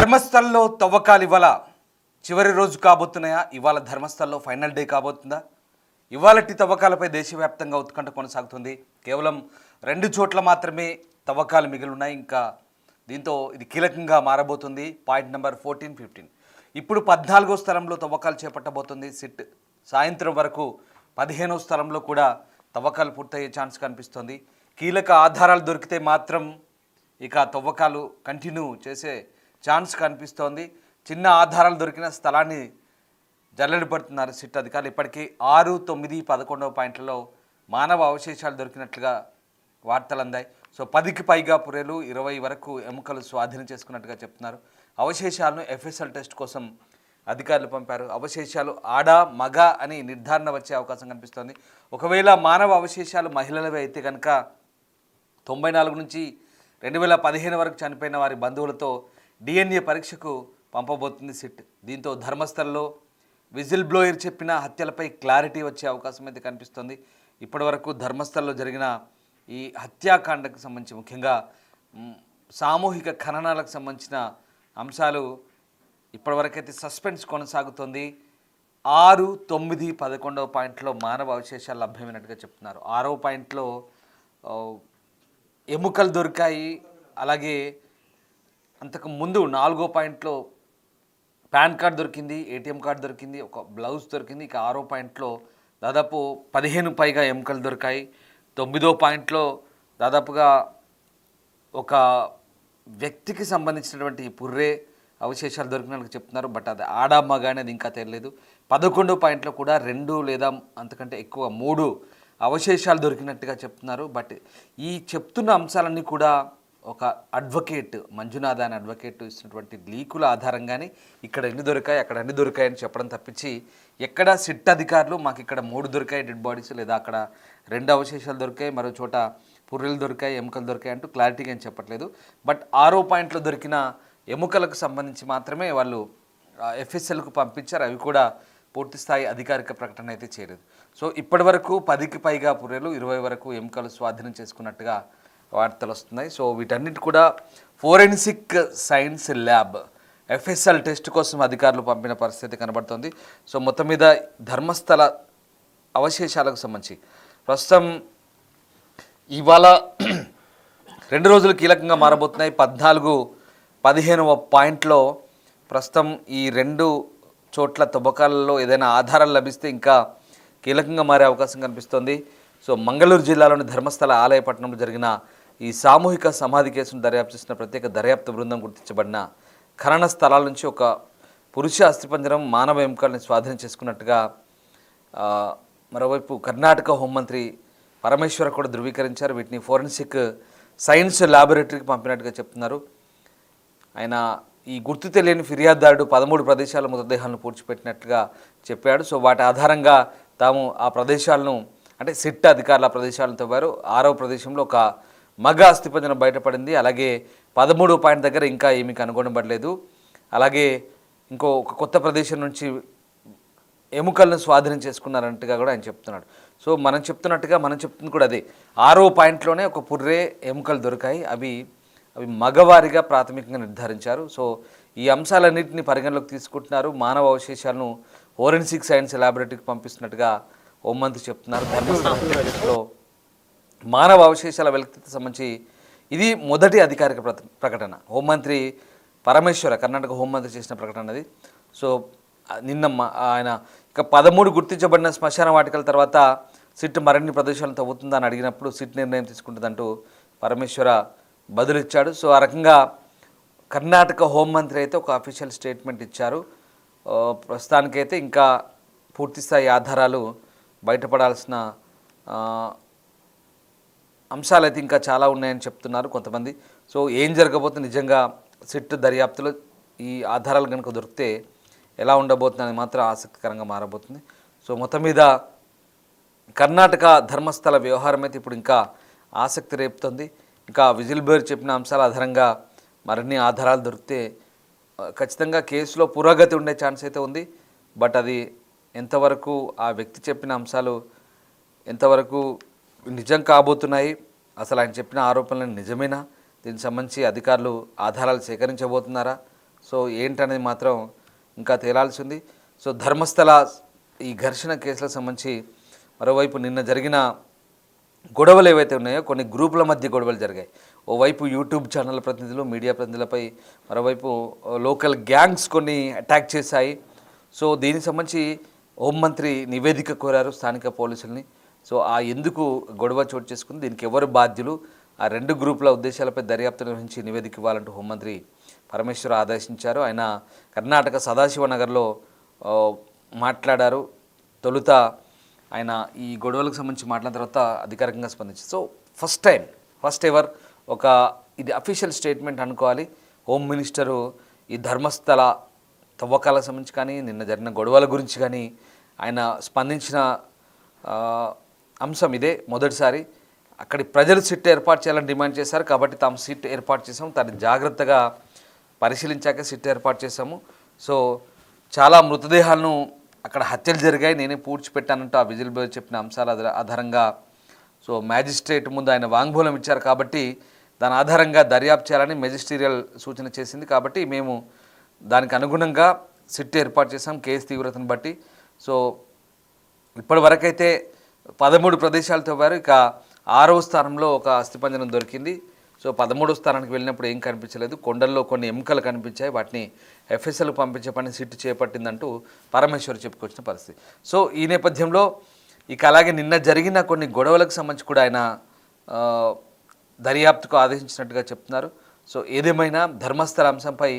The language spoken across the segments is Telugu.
ధర్మస్థల్లో తవ్వకాలు ఇవాళ చివరి రోజు కాబోతున్నాయా? ఇవాళ ధర్మస్థల్లో ఫైనల్ డే కాబోతుందా? ఇవాళటి తవ్వకాలపై దేశవ్యాప్తంగా ఉత్కంఠ కొనసాగుతుంది. కేవలం 2 చోట్ల మాత్రమే తవ్వకాలు మిగిలి ఉన్నాయి. ఇంకా దీంతో ఇది కీలకంగా మారబోతుంది. పాయింట్ నెంబర్ 14, 15 ఇప్పుడు 14వ స్థలంలో తవ్వకాలు చేపట్టబోతుంది సిట్. సాయంత్రం వరకు 15వ స్థలంలో కూడా తవ్వకాలు పూర్తయ్యే ఛాన్స్ కనిపిస్తుంది. కీలక ఆధారాలు దొరికితే మాత్రం ఇక తవ్వకాలు కంటిన్యూ చేసే ఛాన్స్ కనిపిస్తోంది. చిన్న ఆధారాలు దొరికిన స్థలాన్ని జల్లెడ పడుతున్నారు సిట్ అధికారులు. ఇప్పటికీ 6, 9, 11వ పాయింట్లలో మానవ అవశేషాలు దొరికినట్లుగా వార్తలు అందాయి. సో 10కి పైగా పుర్రెలు, 20 వరకు ఎముకలు స్వాధీనం చేసుకున్నట్టుగా చెప్తున్నారు. అవశేషాలను ఎఫ్ఎస్ఎల్ టెస్ట్ కోసం అధికారులు పంపారు. అవశేషాలు ఆడ మగ అని నిర్ధారణ వచ్చే అవకాశం కనిపిస్తోంది. ఒకవేళ మానవ అవశేషాలు మహిళలవే అయితే కనుక 94 నుంచి 2015 వరకు చనిపోయిన వారి బంధువులతో డిఎన్ఏ పరీక్షకు పంపబోతుంది సిట్. దీంతో ధర్మస్థల్లో విజిల్ బ్లోయర్ చెప్పిన హత్యలపై క్లారిటీ వచ్చే అవకాశం అయితే కనిపిస్తుంది. ఇప్పటి వరకు ధర్మస్థల్లో జరిగిన ఈ హత్యాకాండకు సంబంధించి, ముఖ్యంగా సామూహిక ఖననాలకు సంబంధించిన అంశాలు ఇప్పటివరకైతే సస్పెన్స్ కొనసాగుతుంది. 6, 9, 11వ పాయింట్లో మానవ అవశేషాలు లభ్యమైనట్టుగా చెప్తున్నారు. 6వ పాయింట్లో ఎముకలు దొరికాయి. అలాగే అంతకు ముందు 4వ పాయింట్లో పాన్ కార్డ్ దొరికింది, ఏటీఎం కార్డ్ దొరికింది, ఒక బ్లౌజ్ దొరికింది. ఇక 6వ పాయింట్లో దాదాపు 15 పైగా ఎముకలు దొరికాయి. 9వ పాయింట్లో దాదాపుగా ఒక వ్యక్తికి సంబంధించినటువంటి పుర్రే అవశేషాలు దొరికినట్టు చెప్తున్నారు. బట్ అది ఆడా మగ అనేది ఇంకా తెలియలేదు. 11వ పాయింట్లో కూడా 2 లేదా అంతకంటే ఎక్కువ 3 అవశేషాలు దొరికినట్టుగా చెప్తున్నారు. బట్ ఈ చెప్తున్న అంశాలన్నీ కూడా ఒక అడ్వకేట్, మంజునాథ అనే అడ్వకేట్ ఇస్తున్నటువంటి లీకుల ఆధారంగానే ఇక్కడ ఎన్ని దొరికాయి, అక్కడ అన్ని దొరికాయని చెప్పడం తప్పించి ఎక్కడ సిట్ అధికారులు మాకు ఇక్కడ 3 దొరికాయి డెడ్ బాడీస్, లేదా అక్కడ 2 అవశేషాలు దొరికాయి, మరో చోట పుర్రెలు దొరికాయి, ఎముకలు దొరికాయి అంటూ క్లారిటీగా ఏం చెప్పట్లేదు. బట్ 6వ పాయింట్లో దొరికిన ఎముకలకు సంబంధించి మాత్రమే వాళ్ళు ఎఫ్ఎస్ఎల్కు పంపించారు. అవి కూడా పూర్తిస్థాయి అధికారిక ప్రకటన అయితే చేయలేదు. సో ఇప్పటి వరకు 10కి పైగా పుర్రెలు, 20 వరకు ఎముకలు స్వాధీనం చేసుకున్నట్టుగా వార్తలు వస్తున్నాయి. సో వీటన్నిటి కూడా forensic science lab FSL test కోసం అధికారులు పంపిన పరిస్థితి కనబడుతుంది. సో మొత్తం మీద ధర్మస్థల అవశేషాలకు సంబంధించి ప్రస్తుతం ఇవాళ 2 రోజులు కీలకంగా మారబోతున్నాయి. 14, 15వ పాయింట్లో ప్రస్తుతం ఈ 2 చోట్ల తవ్వకాలలో ఏదైనా ఆధారాలు లభిస్తే ఇంకా కీలకంగా మారే అవకాశం కనిపిస్తోంది. సో మంగళూరు జిల్లాలోని ధర్మస్థల ఆలయ పట్టణంలో జరిగిన ఈ సామూహిక సమాధి కేసును దర్యాప్తు చేసిన ప్రత్యేక దర్యాప్తు బృందం గుర్తించబడిన ఖనన స్థలాల నుంచి ఒక పురుష అస్థిపంజరం, మానవ ఎముకల్ని స్వాధీనం చేసుకున్నట్టుగా మరోవైపు కర్ణాటక హోంమంత్రి పరమేశ్వర కూడా ధృవీకరించారు. వీటిని ఫోరెన్సిక్ సైన్స్ ల్యాబొరేటరీకి పంపినట్టుగా చెప్తున్నారు. ఆయన ఈ గుర్తు తెలియని ఫిర్యాదుదారుడు 13 ప్రదేశాల మృతదేహాలను పూడ్చిపెట్టినట్టుగా చెప్పాడు. సో వాటి ఆధారంగా తాము ఆ ప్రదేశాలను, అంటే సిట్ అధికారుల ప్రదేశాలను తవ్వారు. 6వ ప్రదేశంలో ఒక మగ అస్థిపంజరం బయటపడింది. అలాగే 13వ పాయింట్ దగ్గర ఇంకా ఏమీ కనుగొనబడలేదు. అలాగే ఒక కొత్త ప్రదేశం నుంచి ఎముకలను స్వాధీనం చేసుకున్నారంటగా కూడా ఆయన చెప్తున్నాడు. సో మనం చెప్తుంది కూడా అదే. 6వ పాయింట్లోనే ఒక పుర్రే, ఎముకలు దొరికాయి. అవి మగవారిగా ప్రాథమికంగా నిర్ధారించారు. సో ఈ అంశాలన్నింటినీ పరిగణలోకి తీసుకుంటున్నారు. మానవ అవశేషాలను ఫోరెన్సిక్ సైన్స్ ల్యాబొరేటరీకి పంపిస్తున్నట్టుగా హోంమంత్రి చెప్తున్నారు. ధర్మస్థలంలో మానవ అవశేషాల వెలికికి సంబంధించి ఇది మొదటి అధికారిక ప్రకటన. హోంమంత్రి పరమేశ్వర, కర్ణాటక హోంమంత్రి చేసిన ప్రకటన అది. సో నిన్న ఆయన ఇక 13 గుర్తించబడిన శ్మశాన వాటికల తర్వాత సిట్ మరిన్ని ప్రదేశాలను తవ్వుతుందని అడిగినప్పుడు సిట్ నిర్ణయం తీసుకుంటుందంటూ పరమేశ్వర బదులిచ్చాడు. సో ఆ రకంగా కర్ణాటక హోంమంత్రి అయితే ఒక అఫీషియల్ స్టేట్మెంట్ ఇచ్చారు. ప్రస్తుతానికైతే ఇంకా పూర్తిస్థాయి ఆధారాలు బయటపడాల్సిన అంశాలు అయితే ఇంకా చాలా ఉన్నాయని చెప్తున్నారు కొంతమంది. సో ఏం జరగబోతుంది నిజంగా సిట్ దర్యాప్తులో ఈ ఆధారాలు కనుక దొరికితే ఎలా ఉండబోతుంది అని మాత్రం ఆసక్తికరంగా మారబోతుంది. సో మొత్తం మీద కర్ణాటక ధర్మస్థల వ్యవహారం అయితే ఇప్పుడు ఇంకా ఆసక్తి రేపుతుంది. ఇంకా విజిల్ బ్లోయర్ చెప్పిన అంశాల ఆధారంగా మరిన్ని ఆధారాలు దొరికితే ఖచ్చితంగా కేసులో పురోగతి ఉండే ఛాన్స్ అయితే ఉంది. బట్ అది ఎంతవరకు ఆ వ్యక్తి చెప్పిన అంశాలు ఎంతవరకు నిజం కాబోతున్నాయి, అసలు ఆయన చెప్పిన ఆరోపణలు నిజమేనా, దీనికి సంబంధించి అధికారులు ఆధారాలు సేకరించబోతున్నారా, సో ఏంటనేది మాత్రం ఇంకా తేలాల్సి ఉంది. సో ధర్మస్థల ఈ ఘర్షణ కేసులకు సంబంధించి మరోవైపు నిన్న జరిగిన గొడవలు ఏవైతే ఉన్నాయో కొన్ని గ్రూపుల మధ్య గొడవలు జరిగాయి. ఓవైపు యూట్యూబ్ ఛానల్ ప్రతినిధులు, మీడియా ప్రతినిధులపై, మరోవైపు లోకల్ గ్యాంగ్స్ కొన్ని అటాక్ చేశాయి. సో దీనికి సంబంధించి హోంమంత్రి నివేదిక కోరారు స్థానిక పోలీసుల్ని. సో ఎందుకు గొడవ చోటు చేసుకుంది, దీనికి ఎవరు బాధ్యులు, ఆ రెండు గ్రూపుల ఉద్దేశాలపై దర్యాప్తు నిర్వహించి నివేదిక ఇవ్వాలంటూ హోంమంత్రి పరమేశ్వర్ ఆదేశించారు. ఆయన కర్ణాటక సదాశివనగర్లో మాట్లాడారు. తొలుత ఆయన ఈ గొడవలకు సంబంధించి మాట్లాడిన తర్వాత అధికారికంగా స్పందించారు. సో ఫస్ట్ ఎవర్ ఒక ఇది అఫీషియల్ స్టేట్మెంట్ అనుకోవాలి. హోమ్ మినిస్టరు ఈ ధర్మస్థల తవ్వకాలకు సంబంధించి కానీ, నిన్న జరిగిన గొడవల గురించి కానీ ఆయన స్పందించిన అంశం ఇదే. మొదటిసారి అక్కడి ప్రజలు సిట్ ఏర్పాటు చేయాలని డిమాండ్ చేశారు కాబట్టి తాము సిట్ ఏర్పాటు చేసాము, దాన్ని జాగ్రత్తగా పరిశీలించాక సిట్ ఏర్పాటు చేశాము. సో చాలా మృతదేహాలను అక్కడ హత్యలు జరిగాయి, నేనే పూడ్చిపెట్టానంటూ ఆ విజిల్ బ్లోయర్ చెప్పిన అంశాల ఆధారంగా సో మ్యాజిస్ట్రేట్ ముందు ఆయన వాంగ్మూలం ఇచ్చారు కాబట్టి దాని ఆధారంగా దర్యాప్తు చేయాలని మెజిస్టీరియల్ సూచన చేసింది. కాబట్టి మేము దానికి అనుగుణంగా సిట్ ఏర్పాటు చేసాం కేసు తీవ్రతను బట్టి. సో ఇప్పటి వరకైతే 13 ప్రదేశాలు తవ్వారు. ఇక 6వ స్థానంలో ఒక అస్థిపంజరం దొరికింది. సో 13వ స్థానానికి వెళ్ళినప్పుడు ఏం కనిపించలేదు, కొండల్లో కొన్ని ఎముకలు కనిపించాయి, వాటిని ఎఫ్ఎస్ఎల్ పంపించే పని సిట్ చేపట్టిందంటూ పరమేశ్వర్ చెప్పుకొచ్చిన పరిస్థితి. సో ఈ నేపథ్యంలో ఇక అలాగే నిన్న జరిగిన కొన్ని గొడవలకు సంబంధించి కూడా ఆయన దర్యాప్తుకు ఆదేశించినట్టుగా చెప్తున్నారు. సో ఏదేమైనా ధర్మస్థల అంశంపై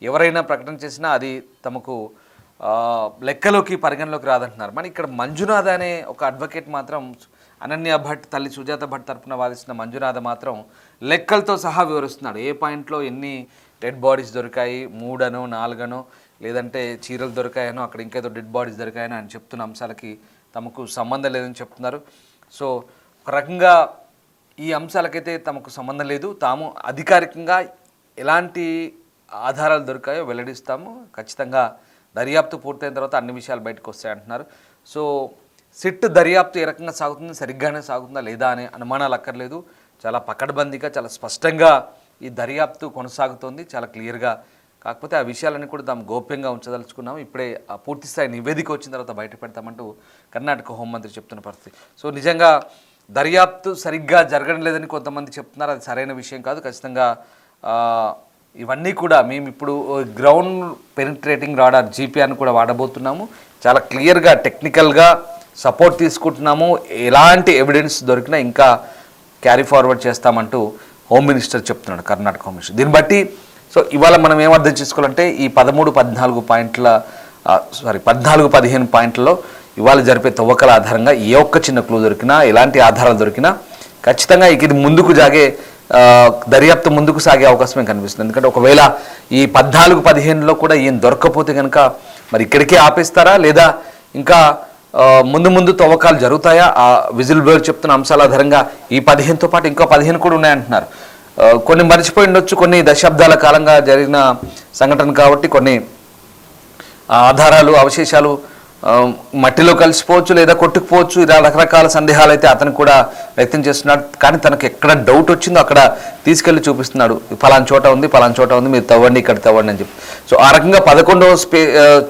ఎవరైనా ప్రకటన చేసినా అది తమకు లెక్కలోకి పరిగణలోకి రాదంటున్నారు. మరి ఇక్కడ మంజునాథ అనే ఒక అడ్వకేట్ మాత్రం, అనన్య భట్ తల్లి సుజాత భట్ తరపున వాదిస్తున్న మంజునాథ మాత్రం లెక్కలతో సహా వివరిస్తున్నాడు. ఏ పాయింట్లో ఎన్ని డెడ్ బాడీస్ దొరికాయి, 3 4 లేదంటే చీరలు దొరికాయనో, అక్కడ ఇంకేదో డెడ్ బాడీస్ దొరికాయనో అని చెప్తున్న అంశాలకి తమకు సంబంధం లేదని చెప్తున్నారు. సో ఒక రకంగా ఈ అంశాలకైతే తమకు సంబంధం లేదు, తాము అధికారికంగా ఎలాంటి ఆధారాలు దొరికాయో వెల్లడిస్తాము, ఖచ్చితంగా దర్యాప్తు పూర్తయిన తర్వాత అన్ని విషయాలు బయటకు వస్తాయంటున్నారు. సో సిట్ దర్యాప్తు ఏ రకంగా సాగుతుంది, సరిగ్గానే సాగుతుందా లేదా అనే అనుమానాలు అక్కర్లేదు. చాలా పకడ్బందీగా, చాలా స్పష్టంగా ఈ దర్యాప్తు కొనసాగుతోంది, చాలా క్లియర్గా. కాకపోతే ఆ విషయాలన్నీ కూడా తాము గోప్యంగా ఉంచదలుచుకున్నాము. ఇప్పుడే ఆ పూర్తిస్థాయి నివేదిక వచ్చిన తర్వాత బయట పెడతామంటూ కర్ణాటక హోంమంత్రి చెప్తున్న పరిస్థితి. సో నిజంగా దర్యాప్తు సరిగ్గా జరగడం లేదని కొంతమంది చెప్తున్నారు, అది సరైన విషయం కాదు. ఖచ్చితంగా ఇవన్నీ కూడా మేము ఇప్పుడు గ్రౌండ్ పెనిట్రేటింగ్ రాడార్ జీపీఆర్ని కూడా వాడబోతున్నాము. చాలా క్లియర్గా టెక్నికల్గా సపోర్ట్ తీసుకుంటున్నాము, ఎలాంటి ఎవిడెన్స్ దొరికినా ఇంకా క్యారీ ఫార్వర్డ్ చేస్తామంటూ హోమ్ మినిస్టర్ చెప్తున్నాడు, కర్ణాటక హోమ్ మినిస్టర్. దీన్ని బట్టి సో ఇవాళ మనం ఏం అర్థం చేసుకోవాలంటే ఈ 13-14 పాయింట్ల 14-15 పాయింట్లలో ఇవాళ జరిపే తవ్వకల ఆధారంగా ఏ ఒక్క చిన్న క్లూ దొరికినా, ఎలాంటి ఆధారాలు దొరికినా ఖచ్చితంగా ఇది ముందుకు దర్యాప్తు ముందుకు సాగే అవకాశమే కనిపిస్తుంది. ఎందుకంటే ఒకవేళ ఈ 14-15లో కూడా ఏం దొరకకపోతే కనుక మరి ఇక్కడికే ఆపేస్తారా, లేదా ఇంకా ముందు తవ్వకాలు జరుగుతాయా? ఆ విజిల్ బ్లోయర్ చెప్తున్న అంశాల ఆధారంగా ఈ 15తో పాటు ఇంకో 15 కూడా ఉన్నాయంటున్నారు. కొన్ని మర్చిపోయి ఉండొచ్చు, కొన్ని దశాబ్దాల కాలంగా జరిగిన సంఘటన కాబట్టి కొన్ని ఆధారాలు, అవశేషాలు మట్టిలో కలిసిపోవచ్చు లేదా కొట్టుకుపోవచ్చు. ఇలా రకరకాల సందేహాలు అయితే అతను కూడా వ్యక్తం చేస్తున్నాడు. కానీ తనకు ఎక్కడ డౌట్ వచ్చిందో అక్కడ తీసుకెళ్లి చూపిస్తున్నాడు, ఫలానా చోట ఉంది, మీరు తవ్వండి, ఇక్కడ తవ్వండి అని చెప్పి. సో ఆ రకంగా 11వ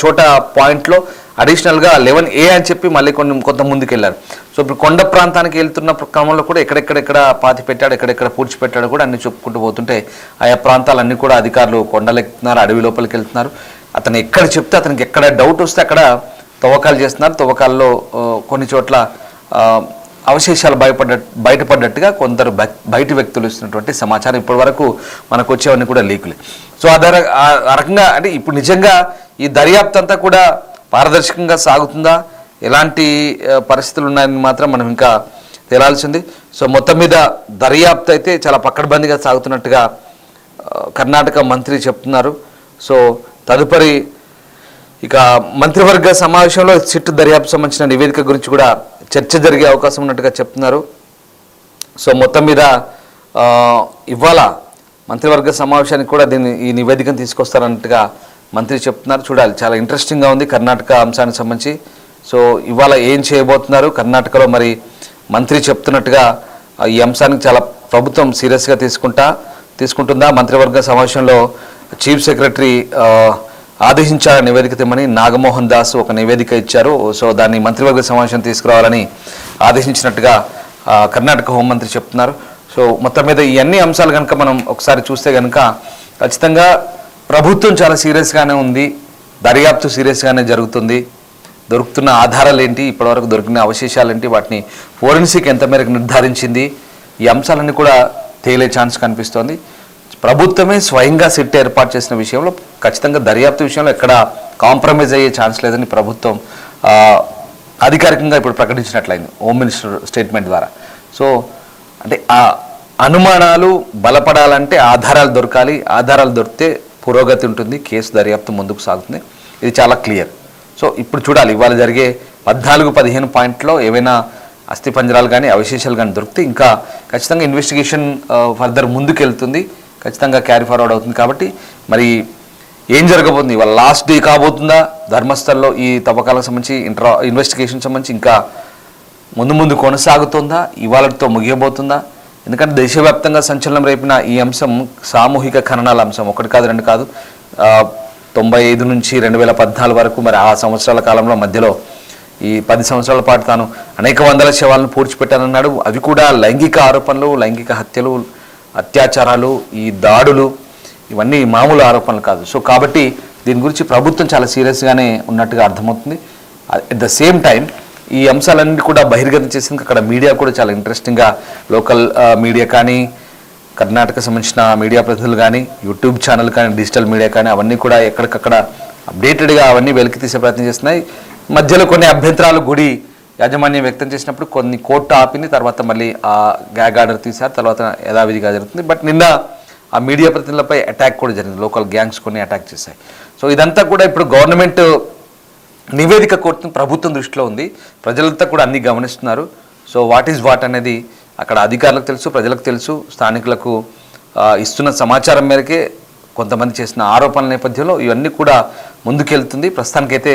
చోట పాయింట్లో అడిషనల్గా 11A అని చెప్పి మళ్ళీ కొంత ముందుకెళ్లారు. సో ఇప్పుడు కొండ ప్రాంతానికి వెళ్తున్న క్రమంలో కూడా ఎక్కడెక్కడ పాతి పెట్టాడు, ఎక్కడెక్కడ పూడ్చిపెట్టాడు కూడా అన్ని చెప్పుకుంటూ పోతుంటే ఆయా ప్రాంతాలన్నీ కూడా అధికారులు కొండలెక్కుతున్నారు, అడవి లోపలికి వెళ్తున్నారు. అతను ఎక్కడ చెప్తే అతనికి ఎక్కడ డౌట్ వస్తే అక్కడ తవ్వకాలు చేస్తున్నారు. తవ్వకాల్లో కొన్ని చోట్ల అవశేషాలు బయటపడ్డట్టుగా కొందరు బయటి వ్యక్తులు ఇస్తున్నటువంటి సమాచారం ఇప్పటి వరకు మనకు వచ్చేవన్నీ కూడా లీకులే. సో ఆ రకంగా అంటే ఇప్పుడు నిజంగా ఈ దర్యాప్తు అంతా కూడా పారదర్శకంగా సాగుతుందా, ఎలాంటి పరిస్థితులు ఉన్నాయని మాత్రం మనం ఇంకా తేలాల్సింది. సో మొత్తం మీద దర్యాప్తు అయితే చాలా పకడ్బందీగా సాగుతున్నట్టుగా కర్ణాటక మంత్రి చెప్తున్నారు. సో తదుపరి ఇక మంత్రివర్గ సమావేశంలో సిట్ దర్యాప్తు సంబంధించిన నివేదిక గురించి కూడా చర్చ జరిగే అవకాశం ఉన్నట్టుగా చెప్తున్నారు. సో మొత్తం మీద ఇవాళ మంత్రివర్గ సమావేశానికి కూడా ఈ నివేదికను తీసుకొస్తారన్నట్టుగా మంత్రి చెప్తున్నారు. చూడాలి, చాలా ఇంట్రెస్టింగ్గా ఉంది కర్ణాటక అంశానికి సంబంధించి. సో ఇవాళ ఏం చేయబోతున్నారు కర్ణాటకలో, మరి మంత్రి చెప్తున్నట్టుగా ఈ అంశానికి చాలా ప్రభుత్వం సీరియస్గా తీసుకుంటుందా, మంత్రివర్గ సమావేశంలో చీఫ్ సెక్రటరీ ఆదేశించాల నివేదిక తెమ్మని నాగమోహన్ దాస్ ఒక నివేదిక ఇచ్చారు. సో దాన్ని మంత్రివర్గ సమావేశం తీసుకురావాలని ఆదేశించినట్టుగా కర్ణాటక హోంమంత్రి చెప్తున్నారు. సో మొత్తం మీద ఈ అన్ని అంశాలు కనుక మనం ఒకసారి చూస్తే కనుక ఖచ్చితంగా ప్రభుత్వం చాలా సీరియస్గానే ఉంది, దర్యాప్తు సీరియస్గానే జరుగుతుంది. దొరుకుతున్న ఆధారాలు ఏంటి, ఇప్పటివరకు దొరికిన అవశేషాలు ఏంటి, వాటిని ఫోరెన్సిక్ ఎంత మేరకు నిర్ధారించింది, ఈ అంశాలన్నీ కూడా తేలే ఛాన్స్ కనిపిస్తోంది. ప్రభుత్వమే స్వయంగా సిట్ ఏర్పాటు చేసిన విషయంలో ఖచ్చితంగా దర్యాప్తు విషయంలో ఎక్కడ కాంప్రమైజ్ అయ్యే ఛాన్స్ లేదని ప్రభుత్వం అధికారికంగా ఇప్పుడు ప్రకటించినట్లయింది హోమ్ మినిస్టర్ స్టేట్మెంట్ ద్వారా. సో అంటే ఆ అనుమానాలు బలపడాలంటే ఆధారాలు దొరకాలి, ఆధారాలు దొరికితే పురోగతి ఉంటుంది, కేసు దర్యాప్తు ముందుకు సాగుతుంది. ఇది చాలా క్లియర్. సో ఇప్పుడు చూడాలి ఇవాళ జరిగే 14-15 పాయింట్లో ఏవైనా అస్థిపంజరాలు కానీ అవశేషాలు కానీ దొరికితే ఇంకా ఖచ్చితంగా ఇన్వెస్టిగేషన్ ఫర్దర్ ముందుకెళ్తుంది, ఖచ్చితంగా క్యారీ ఫార్వర్డ్ అవుతుంది. కాబట్టి మరి ఏం జరగబోతుంది, ఇవాళ లాస్ట్ డే కాబోతుందా ధర్మస్థల్లో ఈ తవ్వకాలకు సంబంధించి ఇన్వెస్టిగేషన్ సంబంధించి, ఇంకా ముందు కొనసాగుతుందా, ఇవాళతో ముగియబోతుందా? ఎందుకంటే దేశవ్యాప్తంగా సంచలనం రేపిన ఈ అంశం సామూహిక ఖననాల అంశం ఒకటి కాదు రెండు కాదు. 95 నుంచి 2014 వరకు మరి ఆ సంవత్సరాల కాలంలో మధ్యలో ఈ 10 సంవత్సరాల పాటు తాను అనేక వందల శవాలను పూడ్చిపెట్టానన్నాడు. అవి కూడా లైంగిక ఆరోపణలు, లైంగిక హత్యలు, అత్యాచారాలు, ఈ దాడులు, ఇవన్నీ మామూలు ఆరోపణలు కాదు. సో కాబట్టి దీని గురించి ప్రభుత్వం చాలా సీరియస్గానే ఉన్నట్టుగా అర్థమవుతుంది. అట్ ద సేమ్ టైం ఈ అంశాలన్నీ కూడా బహిర్గతం చేసింది అక్కడ మీడియా కూడా చాలా ఇంట్రెస్టింగ్గా, లోకల్ మీడియా కానీ, కర్ణాటక సంబంధించిన మీడియా ప్రతినిధులు కానీ, యూట్యూబ్ ఛానల్ కానీ, డిజిటల్ మీడియా కానీ అవన్నీ కూడా ఎక్కడికక్కడ అప్డేటెడ్గా అవన్నీ వెలికి తీసే ప్రయత్నం చేస్తున్నాయి. మధ్యలో కొన్ని అభ్యంతరాలు గుడి యాజమాన్యం వ్యక్తం చేసినప్పుడు కొన్ని కోర్టు ఆపింది, తర్వాత మళ్ళీ ఆ గ్యాగ్ ఆర్డర్ తీశారు, తర్వాత యథావిధిగా జరుగుతుంది. బట్ నిన్న ఆ మీడియా ప్రతినిధులపై అటాక్ కూడా జరిగింది, లోకల్ గ్యాంగ్స్ కొన్ని అటాక్ చేశాయి. సో ఇదంతా కూడా ఇప్పుడు గవర్నమెంట్ నివేదిక కోరుతున్న ప్రభుత్వం దృష్టిలో ఉంది, ప్రజలంతా కూడా అన్ని గమనిస్తున్నారు. సో వాట్ ఈజ్ వాట్ అనేది అక్కడ అధికారులకు తెలుసు, ప్రజలకు తెలుసు, స్థానికులకు ఇస్తున్న సమాచారం మేరకే కొంతమంది చేసిన ఆరోపణల నేపథ్యంలో ఇవన్నీ కూడా ముందుకెళ్తుంది. ప్రస్తుతానికైతే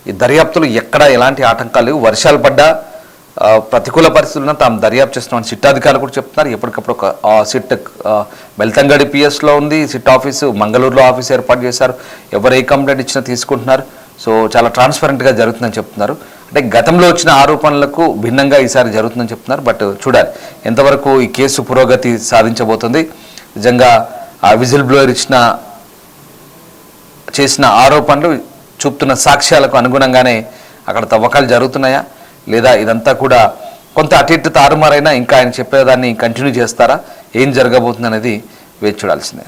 ఈ దర్యాప్తులు ఎక్కడ ఎలాంటి ఆటంకాలు లేవు. వర్షాలు పడ్డా ప్రతికూల పరిస్థితులను తాము దర్యాప్తు చేస్తున్నామని సిట్ అధికారులు కూడా చెప్తున్నారు. ఎప్పటికప్పుడు ఒక సిట్ బెల్తంగడి పిఎస్లో ఉంది, సిట్ ఆఫీసు మంగళూరులో ఆఫీస్ ఏర్పాటు చేశారు, ఎవరు ఏ కంప్లైంట్ ఇచ్చినా తీసుకుంటున్నారు. సో చాలా ట్రాన్స్పరెంట్గా జరుగుతుందని చెప్తున్నారు. అంటే గతంలో వచ్చిన ఆరోపణలకు భిన్నంగా ఈసారి జరుగుతుందని చెప్తున్నారు. బట్ చూడాలి ఎంతవరకు ఈ కేసు పురోగతి సాధించబోతుంది. నిజంగా ఆ విజిల్ బ్లోయర్ చేసిన ఆరోపణలు చూపుతున్న సాక్ష్యాలకు అనుగుణంగానే అక్కడ తవ్వకాలు జరుగుతున్నాయా, లేదా ఇదంతా కూడా కొంత అటు ఇటు తారుమారైనా ఇంకా ఆయన చెప్పేదాన్ని కంటిన్యూ చేస్తారా, ఏం జరగబోతుంది అనేది వేచి చూడాల్సిందే.